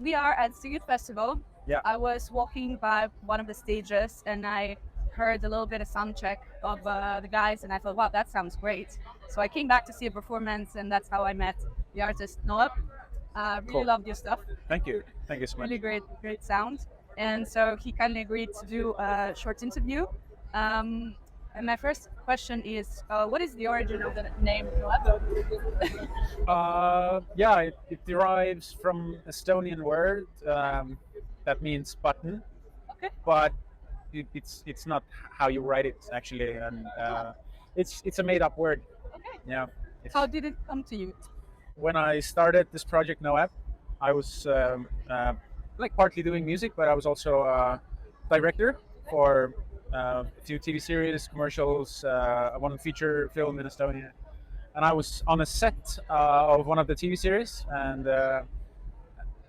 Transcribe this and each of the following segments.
we are at Sziget Festival. Yeah. I was walking by one of the stages and I heard a little bit of sound check of the guys, and I thought, wow, that sounds great. So I came back to see a performance, and that's how I met the artist NOЕP. Really Cool. loved your stuff. Thank you. Thank you so much. Really great sound. And so he kindly agreed to do a short interview. And my first question is, what is the origin of the name NOEP? Yeah, it derives from Estonian word that means button, Okay. but it's not how you write it actually, and it's a made up word. Okay. Yeah. How did it come to you? When I started this project NOEP, I was like partly doing music, but I was also a director for a few TV series, commercials, one feature film in Estonia, and I was on a set of one of the TV series, and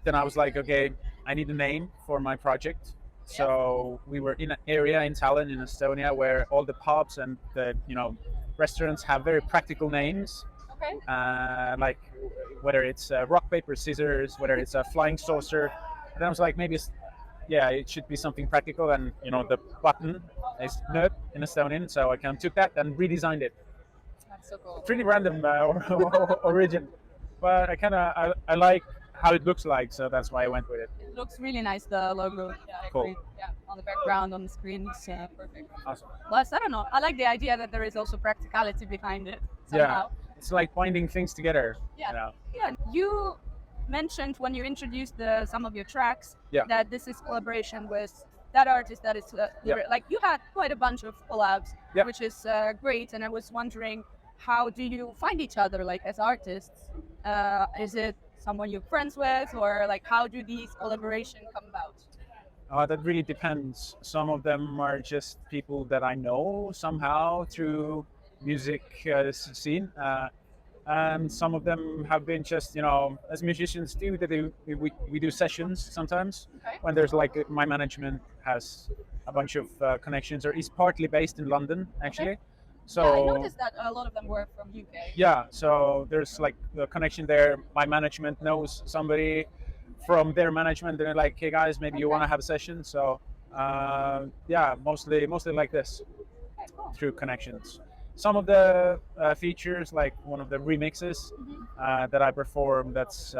then I was like, okay, I need a name for my project. So we were in an area in Tallinn, in Estonia, where all the pubs and the restaurants have very practical names. Okay. Like whether it's rock paper scissors, whether it's a flying saucer. And I was like, maybe it should be something practical, and the button is NOEP in Estonian, so I kind of took that and redesigned it. That's so cool. Pretty random origin, but I like how it looks like, so that's why I went with it. It looks really nice, the logo. Yeah, I Cool. agree. Yeah, on the background, on the screen, it's perfect. Awesome. Plus, I don't know, I like the idea that there is also practicality behind it somehow. It's like binding things together. Yeah. Yeah. You mentioned when you introduced some of your tracks that this is collaboration with that artist that is like you had quite a bunch of collabs, which is great. And I was wondering, how do you find each other like as artists? Is it someone you're friends with, or like how do these collaborations come about? That really depends. Some of them are just people that I know somehow through music scene, and some of them have been just as musicians do, we do sessions sometimes when there's like my management has a bunch of connections, or is partly based in London actually. So I noticed that a lot of them were from UK. Yeah, so there's like the connection there. My management knows somebody from their management, and they're like, hey guys, maybe you want to have a session. So mostly like this, through connections. Some of the features, like one of the remixes that I performed, that's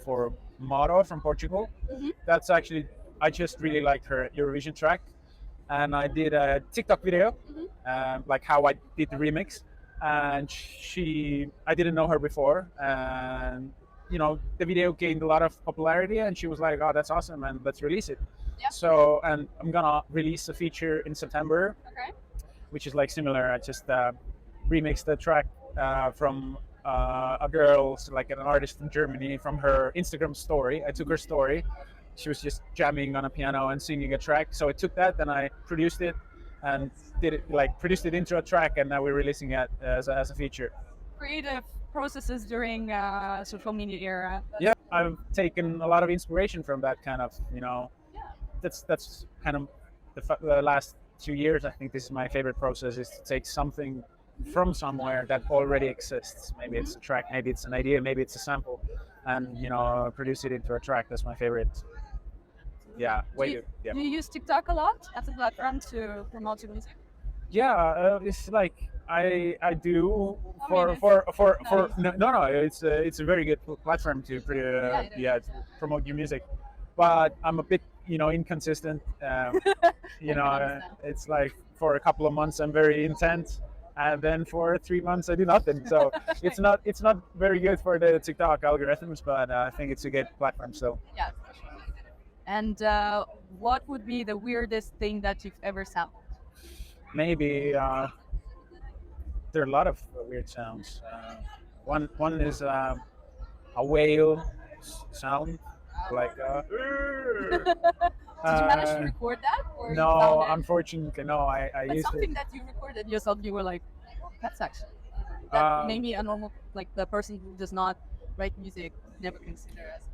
for Maro from Portugal. That's actually, I just really liked her Eurovision track, and I did a TikTok video, like how I did the remix, and I didn't know her before, and the video gained a lot of popularity, and she was like, oh, that's awesome, and let's release it. So, and I'm gonna release a feature in September, which is like similar. I just remixed the track from a girl, so like an artist from Germany, from her Instagram story. I took her story. She was just jamming on a piano and singing a track. So I took that, then I produced it and produced it into a track, and now we're releasing it as a feature. Creative processes during social media era. Yeah, I've taken a lot of inspiration from that kind of, that's kind of the last 2 years. I think this is my favorite process, is to take something from somewhere that already exists. Maybe it's a track, maybe it's an idea, maybe it's a sample, and produce it into a track. That's my favorite. Do you use TikTok a lot as a platform to promote your music? Yeah, it's like I do for no, it's a very good platform to promote your music, but I'm a bit inconsistent. It's like for a couple of months I'm very intense, and then for 3 months I do nothing. So it's not very good for the TikTok algorithms, but I think it's a good platform still. Yeah. And what would be the weirdest thing that you've ever sampled? Maybe there are a lot of weird sounds. One is a whale sound, like. Did you manage to record that? Or No, unfortunately, no. I but used something it. that you recorded yourself, you were like, oh, that's actually maybe a normal, like the person who does not write music never consider as.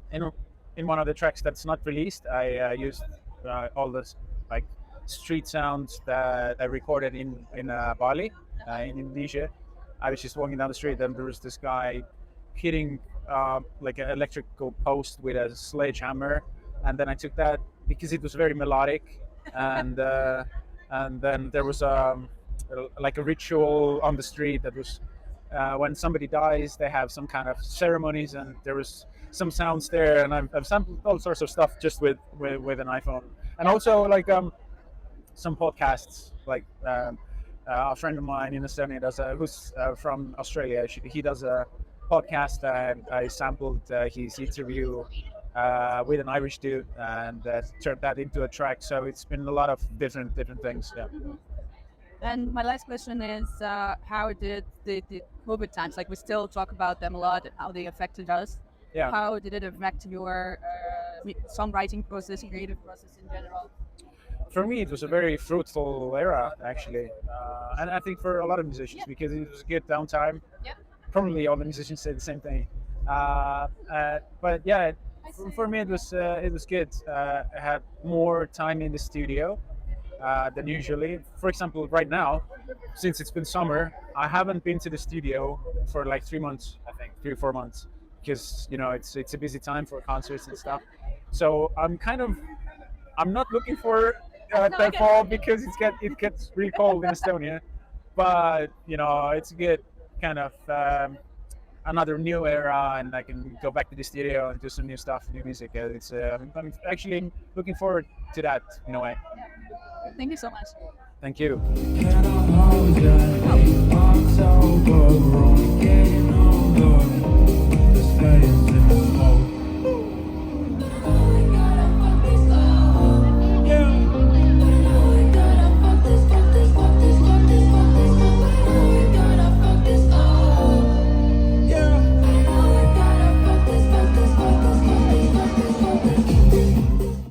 In one of the tracks that's not released, I used all this like street sounds that I recorded in Bali, in Indonesia. I was just walking down the street, and there was this guy hitting like an electrical post with a sledgehammer, and then I took that because it was very melodic, and then there was like a ritual on the street that was when somebody dies, they have some kind of ceremonies, and there was some sounds there, and I've sampled all sorts of stuff just with an iPhone, and also like some podcasts, like a friend of mine in Estonia who's from Australia. He does a podcast, and I sampled his interview with an Irish dude, and turned that into a track. So it's been a lot of different things. Yeah. Mm-hmm. And my last question is, how did the COVID times, like we still talk about them a lot, and how they affected us? Yeah. How did it affect your songwriting process, creative process in general? For me, it was a very fruitful era, actually, and I think for a lot of musicians, because it was good downtime. Yeah. Probably all the musicians say the same thing, but yeah, for me it was good. I had more time in the studio than usually. For example, right now, since it's been summer, I haven't been to the studio for like 3 months, I think 3 or 4 months, because it's a busy time for concerts and stuff. So I'm not looking for that fall, because it gets really cold in Estonia, but it's a good kind of another new era, and I can go back to the studio and do some new stuff, new music. I'm actually looking forward to that in a way. Thank you so much. Thank you. Oh.